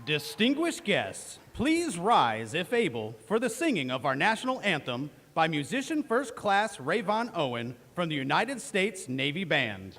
Distinguished guests, please rise, if able, for the singing of our national anthem by musician First Class Rayvon Owen from the United States Navy Band.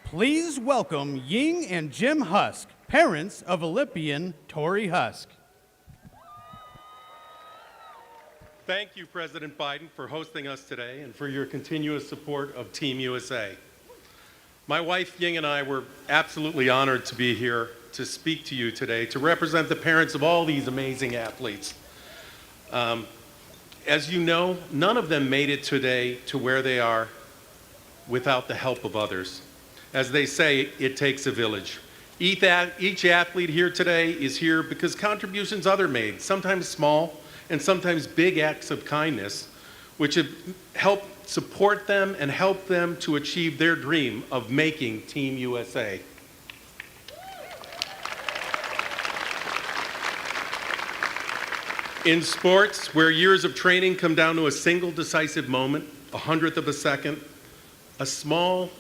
Please welcome Ying and Jim Husk, parents of Olympian Tori Husk. Thank you, President Biden, for hosting us today and for your continuous support of Team USA. My wife Ying and I were absolutely honored to be here to speak to you today, to represent the parents of all these amazing athletes. As you know, none of them made it today to where they are without the help of others. As they say, it takes a village. Each athlete here today is here because contributions others made, sometimes small and sometimes big acts of kindness, which have helped support them and help them to achieve their dream of making Team USA. In sports, where years of training come down to a single decisive moment, 100th of a second, a small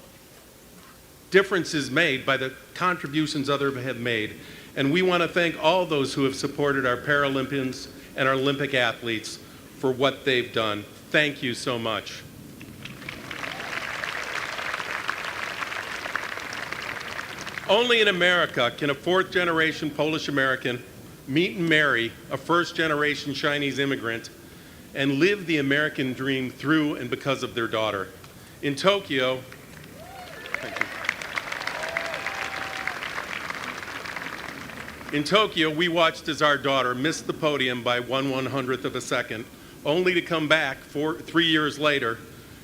difference is made by the contributions others have made. And we want to thank all those who have supported our Paralympians and our Olympic athletes for what they've done. Thank you so much. Only in America can a fourth-generation Polish American meet and marry a first-generation Chinese immigrant and live the American dream through and because of their daughter. In Tokyo, thank you. In Tokyo, we watched as our daughter missed the podium by 1/100th of a second, only to come back 3 years later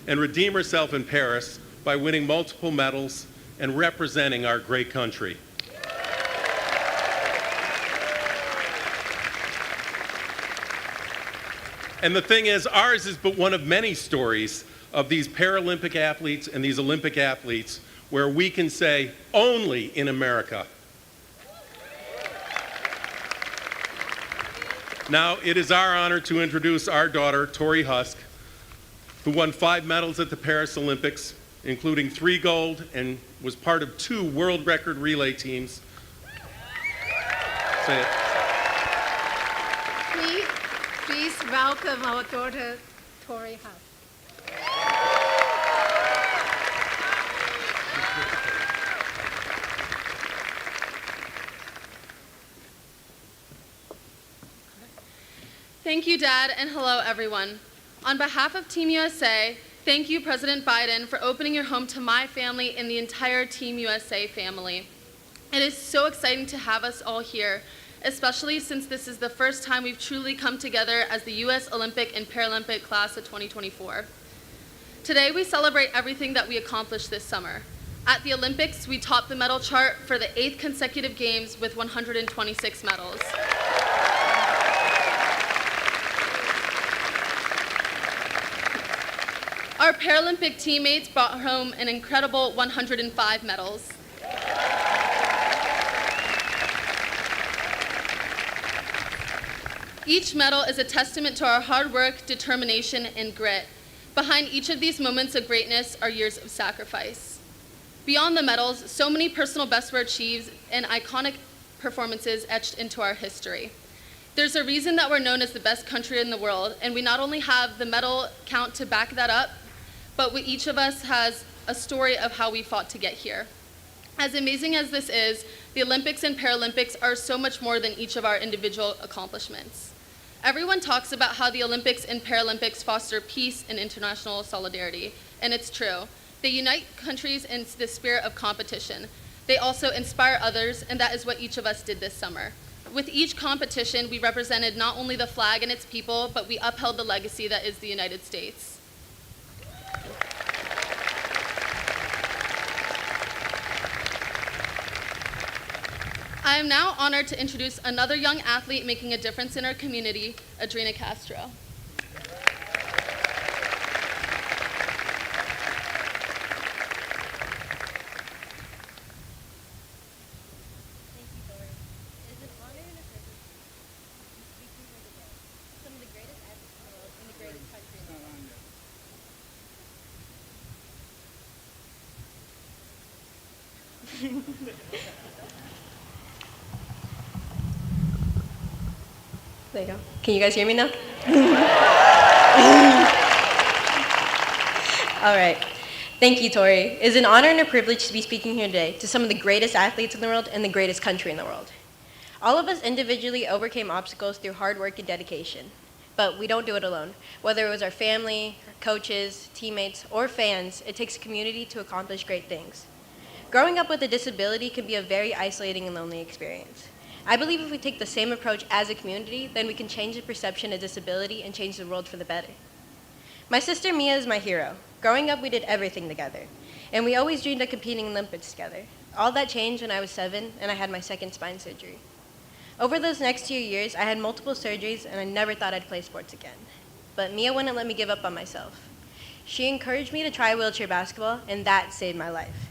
and redeem herself in Paris by winning multiple medals and representing our great country. And the thing is, ours is but one of many stories of these Paralympic athletes and these Olympic athletes where we can say, only in America. Now, it is our honor to introduce our daughter, Tori Husk, who won 5 medals at the Paris Olympics, including 3 gold, and was part of 2 world record relay teams. Say it. Please welcome our daughter, Tori Husk. Thank you, Dad, and hello, everyone. On behalf of Team USA, thank you, President Biden, for opening your home to my family and the entire Team USA family. It is so exciting to have us all here, especially since this is the first time we've truly come together as the U.S. Olympic and Paralympic class of 2024. Today, we celebrate everything that we accomplished this summer. At the Olympics, we topped the medal chart for the 8th consecutive games with 126 medals. Our Paralympic teammates brought home an incredible 105 medals. Each medal is a testament to our hard work, determination, and grit. Behind each of these moments of greatness are years of sacrifice. Beyond the medals, so many personal bests were achieved and iconic performances etched into our history. There's a reason that we're known as the best country in the world, and we not only have the medal count to back that up, but each of us has a story of how we fought to get here. As amazing as this is, the Olympics and Paralympics are so much more than each of our individual accomplishments. Everyone talks about how the Olympics and Paralympics foster peace and international solidarity, and it's true. They unite countries in the spirit of competition. They also inspire others, and that is what each of us did this summer. With each competition, we represented not only the flag and its people, but we upheld the legacy that is the United States. I am now honored to introduce another young athlete making a difference in our community, Adrina Castro. There you go. Can you guys hear me now? All right. Thank you, Tori. It is an honor and a privilege to be speaking here today to some of the greatest athletes in the world and the greatest country in the world. All of us individually overcame obstacles through hard work and dedication, but we don't do it alone. Whether it was our family, coaches, teammates, or fans, it takes a community to accomplish great things. Growing up with a disability can be a very isolating and lonely experience. I believe if we take the same approach as a community, then we can change the perception of disability and change the world for the better. My sister Mia is my hero. Growing up, we did everything together, and we always dreamed of competing in Olympics together. All that changed when I was 7 and I had my second spine surgery. Over those next 2 years, I had multiple surgeries and I never thought I'd play sports again. But Mia wouldn't let me give up on myself. She encouraged me to try wheelchair basketball, and that saved my life.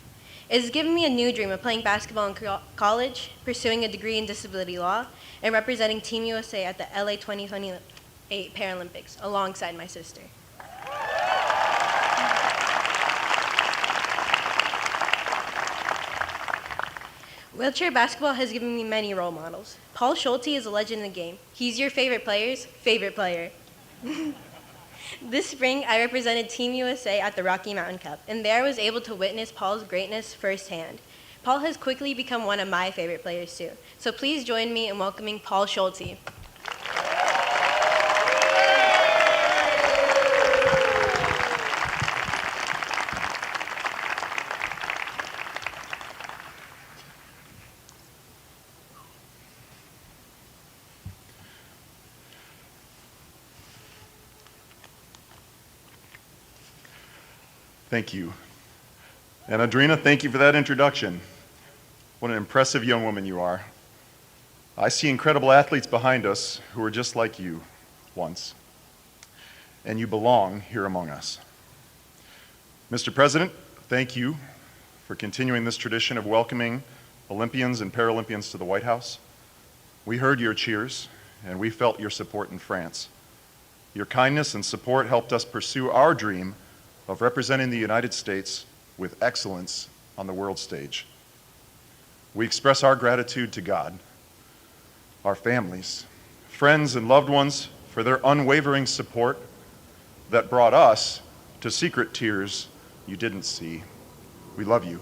It has given me a new dream of playing basketball in college, pursuing a degree in disability law, and representing Team USA at the LA 2028 Paralympics alongside my sister. Wheelchair basketball has given me many role models. Paul Schulte is a legend in the game. He's your favorite player's favorite player. This spring, I represented Team USA at the Rocky Mountain Cup, and there I was able to witness Paul's greatness firsthand. Paul has quickly become one of my favorite players too. So please join me in welcoming Paul Schulte. Thank you. And Adrina, thank you for that introduction. What an impressive young woman you are. I see incredible athletes behind us who are just like you once, and you belong here among us. Mr. President, thank you for continuing this tradition of welcoming Olympians and Paralympians to the White House. We heard your cheers, and we felt your support in France. Your kindness and support helped us pursue our dream of representing the United States with excellence on the world stage. We express our gratitude to God, our families, friends, and loved ones for their unwavering support that brought us to secret tears you didn't see. We love you.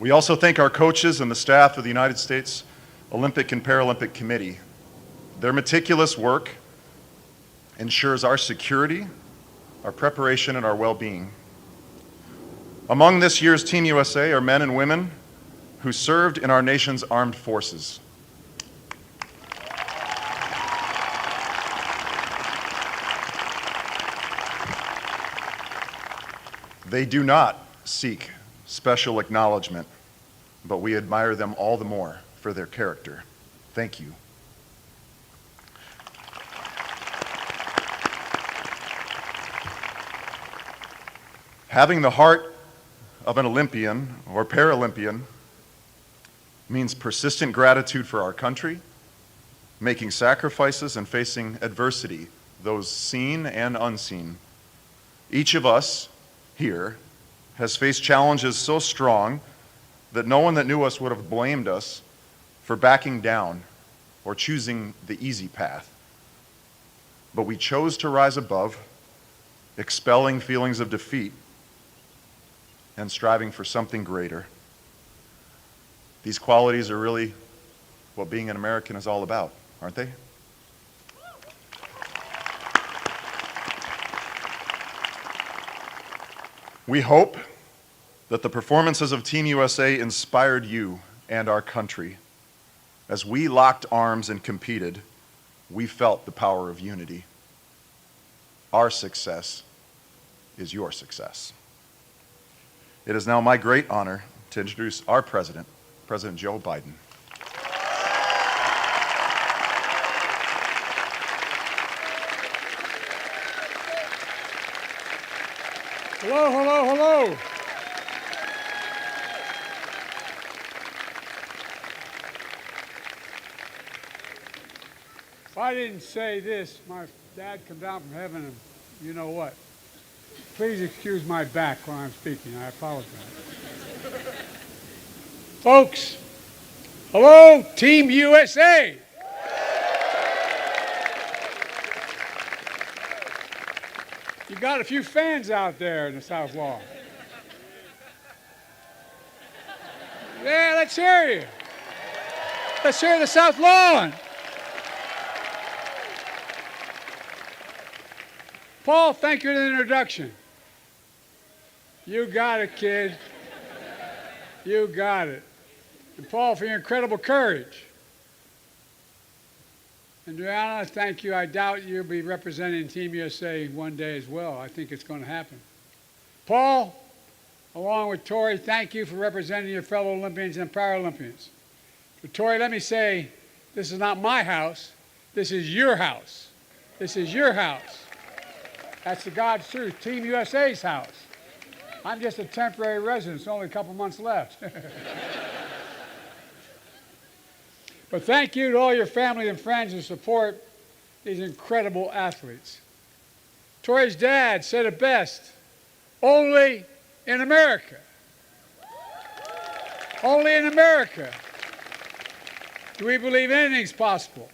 We also thank our coaches and the staff of the United States Olympic and Paralympic Committee. Their meticulous work ensures our security, our preparation, and our well-being. Among this year's Team USA are men and women who served in our nation's armed forces. They do not seek special acknowledgement, but we admire them all the more for their character. Thank you. Having the heart of an Olympian or Paralympian means persistent gratitude for our country, making sacrifices and facing adversity, those seen and unseen. Each of us here has faced challenges so strong that no one that knew us would have blamed us for backing down or choosing the easy path. But we chose to rise above, expelling feelings of defeat and striving for something greater. These qualities are really what being an American is all about, aren't they? We hope that the performances of Team USA inspired you and our country. As we locked arms and competed, we felt the power of unity. Our success is your success. It is now my great honor to introduce our president, President Joe Biden. Hello, hello, hello. If I didn't say this, my dad come down from heaven and you know what? Please excuse my back when I'm speaking. I apologize. Folks, hello, Team USA. You got a few fans out there in the South Lawn. Yeah, let's hear you. Let's hear the South Lawn. Paul, thank you for the introduction. You got it, kid. You got it. And Paul, for your incredible courage. And Juliana, thank you. I doubt you'll be representing Team USA one day as well. I think it's going to happen. Paul, along with Tori, thank you for representing your fellow Olympians and Paralympians. But Tori, let me say, this is not my house. This is your house. This is your house. That's the God's truth. Team USA's house. I'm just a temporary resident. It's only a couple months left. But thank you to all your family and friends who support these incredible athletes. Tori's dad said it best, only in America. Only in America do we believe anything's possible.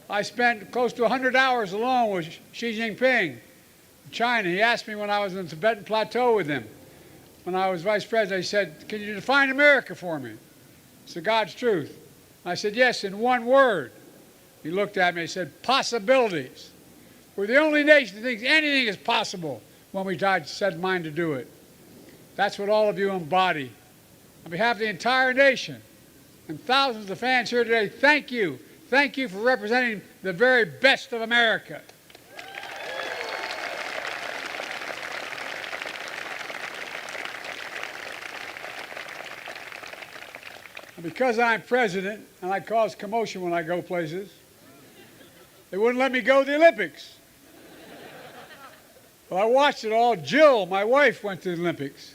I spent close to 100 hours alone with Xi Jinping in China. He asked me when I was in the Tibetan Plateau with him, when I was vice president, he said, can you define America for me? It's the God's truth. I said, yes, in one word. He looked at me and said, possibilities. We're the only nation that thinks anything is possible when we set mind to do it. That's what all of you embody. On behalf of the entire nation and thousands of fans here today, thank you. Thank you for representing the very best of America. And because I'm president and I cause commotion when I go places, they wouldn't let me go to the Olympics. Well, I watched it all. Jill, my wife, went to the Olympics.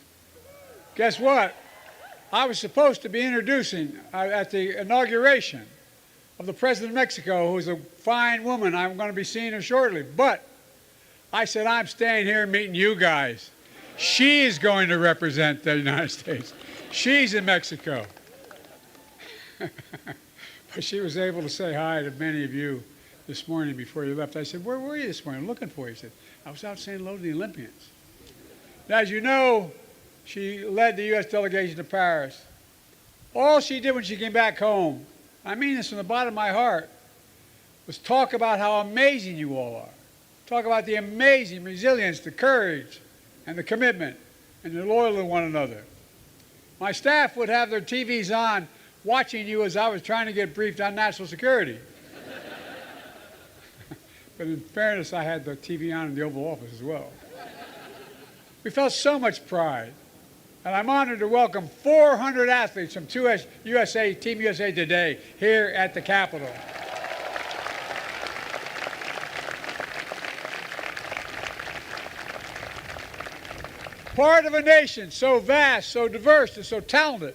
Guess what? I was supposed to be introducing at the inauguration of the President of Mexico, who's a fine woman. I'm going to be seeing her shortly. But I said, I'm staying here meeting you guys. She's going to represent the United States. She's in Mexico. But she was able to say hi to many of you this morning before you left. I said, where were you this morning? I'm looking for you. He said, I was out saying hello to the Olympians. Now, as you know, she led the U.S. delegation to Paris. All she did when she came back home, I mean this from the bottom of my heart, was talk about how amazing you all are. Talk about the amazing resilience, the courage, and the commitment, and the loyalty to one another. My staff would have their TVs on, watching you as I was trying to get briefed on national security. But in fairness, I had the TV on in the Oval Office as well. We felt so much pride, And I'm honored to welcome 400 athletes from Team USA today here at the Capitol. Part of a nation so vast, so diverse, and so talented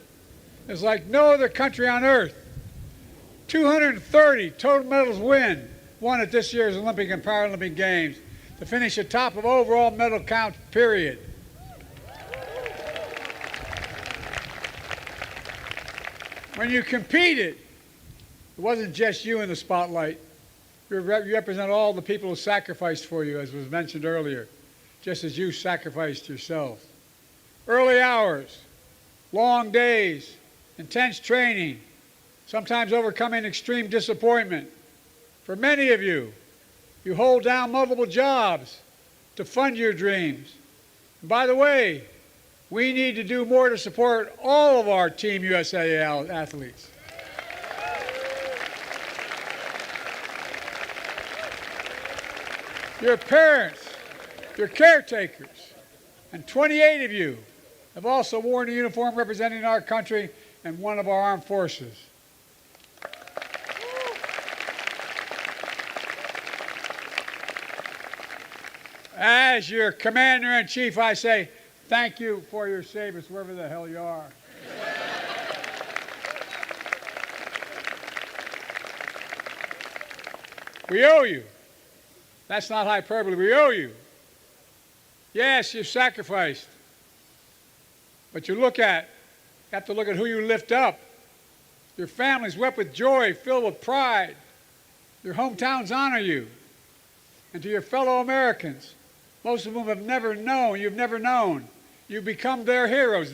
is like no other country on earth. 230 total medals won at this year's Olympic and Paralympic Games to finish atop of overall medal count, period. When you competed, it wasn't just you in the spotlight. You represent all the people who sacrificed for you, as was mentioned earlier, just as you sacrificed yourself. Early hours, long days, intense training, sometimes overcoming extreme disappointment. For many of you, you hold down multiple jobs to fund your dreams. And by the way, we need to do more to support all of our Team USA athletes. Your parents, your caretakers, and 28 of you have also worn a uniform representing our country and one of our armed forces. As your commander-in-chief, I say, thank you for your service, wherever the hell you are. We owe you. That's not hyperbole. We owe you. Yes, you've sacrificed. But you have to look at who you lift up. Your families wept with joy, filled with pride. Your hometowns honor you. And to your fellow Americans, most of whom have never known, you've never known, you've become their heroes,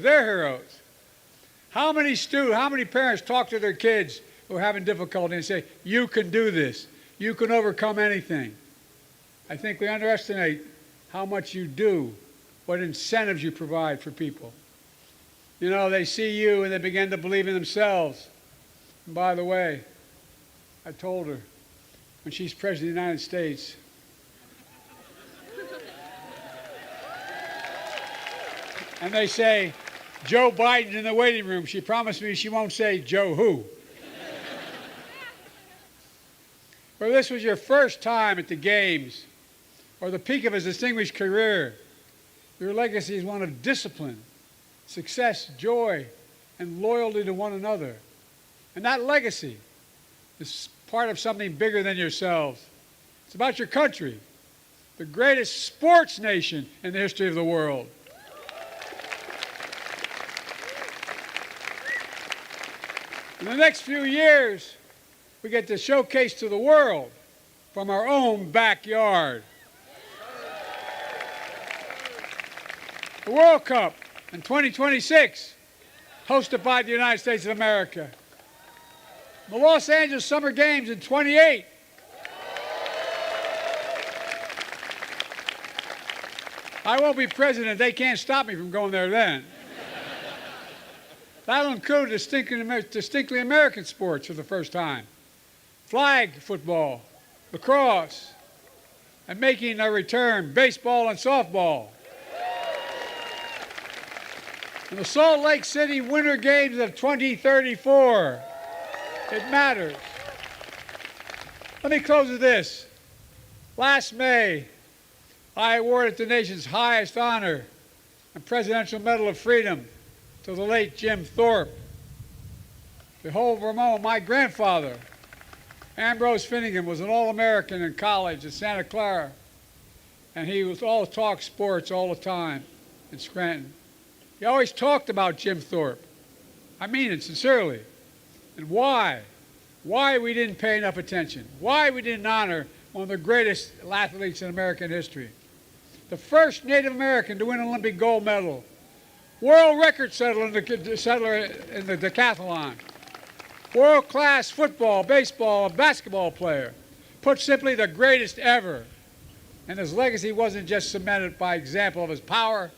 How many parents talk to their kids who are having difficulty and say, you can do this, you can overcome anything? I think we underestimate how much you do, what incentives you provide for people. You know, they see you and they begin to believe in themselves. And by the way, I told her, when she's President of the United States, and they say, Joe Biden in the waiting room, she promised me she won't say Joe who. Well, this was your first time at the Games, or the peak of his distinguished career. Your legacy is one of discipline, success, joy, and loyalty to one another. And that legacy is part of something bigger than yourselves. It's about your country, the greatest sports nation in the history of the world. In the next few years, we get to showcase to the world from our own backyard. The World Cup in 2026, hosted by the United States of America. The Los Angeles Summer Games in 28. I won't be president. They can't stop me from going there then. That'll include distinctly American sports for the first time. Flag football, lacrosse, and making a return, baseball and softball. And the Salt Lake City Winter Games of 2034. It matters. Let me close with this. Last May, I awarded the nation's highest honor, the Presidential Medal of Freedom, to the late Jim Thorpe. Behold, Vermont, my grandfather, Ambrose Finnegan, was an All-American in college at Santa Clara, and he was all talk sports all the time in Scranton. He always talked about Jim Thorpe. I mean it sincerely. And why we didn't pay enough attention, why we didn't honor one of the greatest athletes in American history. The first Native American to win an Olympic gold medal, world record settler in the decathlon, world-class football, baseball, and basketball player, put simply the greatest ever. And his legacy wasn't just cemented by example of his power,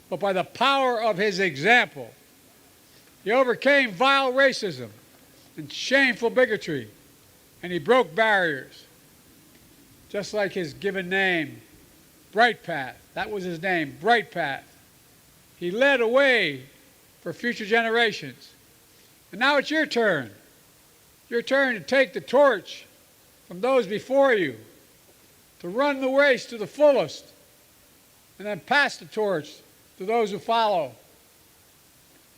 but by the power of his example. He overcame vile racism and shameful bigotry, and he broke barriers. Just like his given name, Bright Path. That was his name, Bright Path. He led a way for future generations. And now it's your turn. Your turn to take the torch from those before you, to run the race to the fullest, and then pass the torch to those who follow.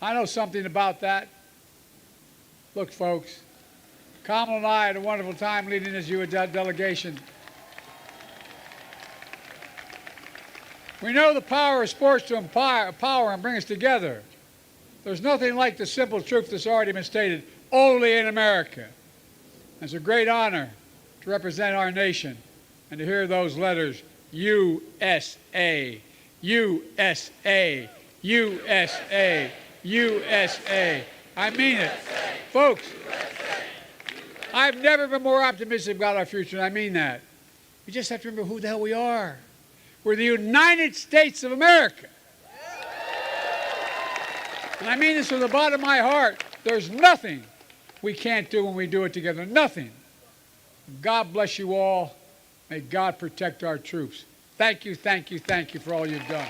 I know something about that. Look, folks, Kamala and I had a wonderful time leading this U.S. delegation. We know the power of sports to empower and bring us together. There's nothing like the simple truth that's already been stated, only in America. It's a great honor to represent our nation and to hear those letters, USA, USA, USA, USA. I mean it. Folks, I've never been more optimistic about our future, and I mean that. We just have to remember who the hell we are. We're the United States of America. And I mean this from the bottom of my heart. There's nothing we can't do when we do it together. Nothing. God bless you all. May God protect our troops. Thank you, thank you, thank you for all you've done.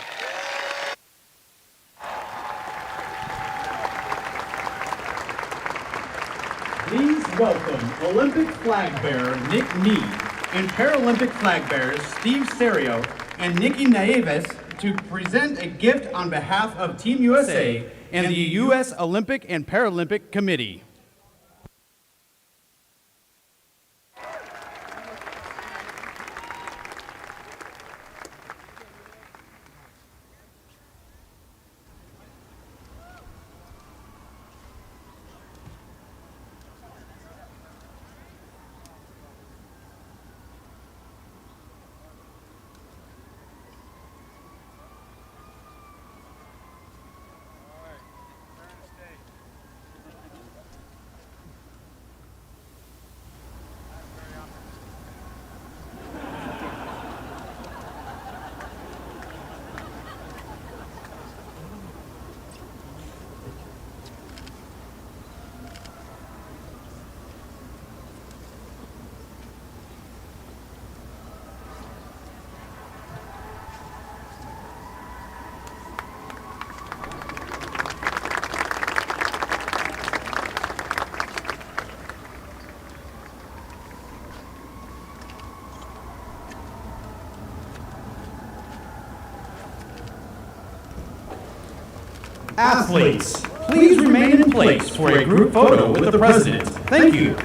Please welcome Olympic flag bearer Nick Mead and Paralympic flag bearers Steve Serio and Nikki Nieves to present a gift on behalf of Team USA and the U.S. Olympic and Paralympic Committee. Athletes, please remain in place for a group photo with the President. Thank you.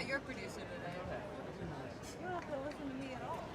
not your producer today. You don't have to listen to me at all.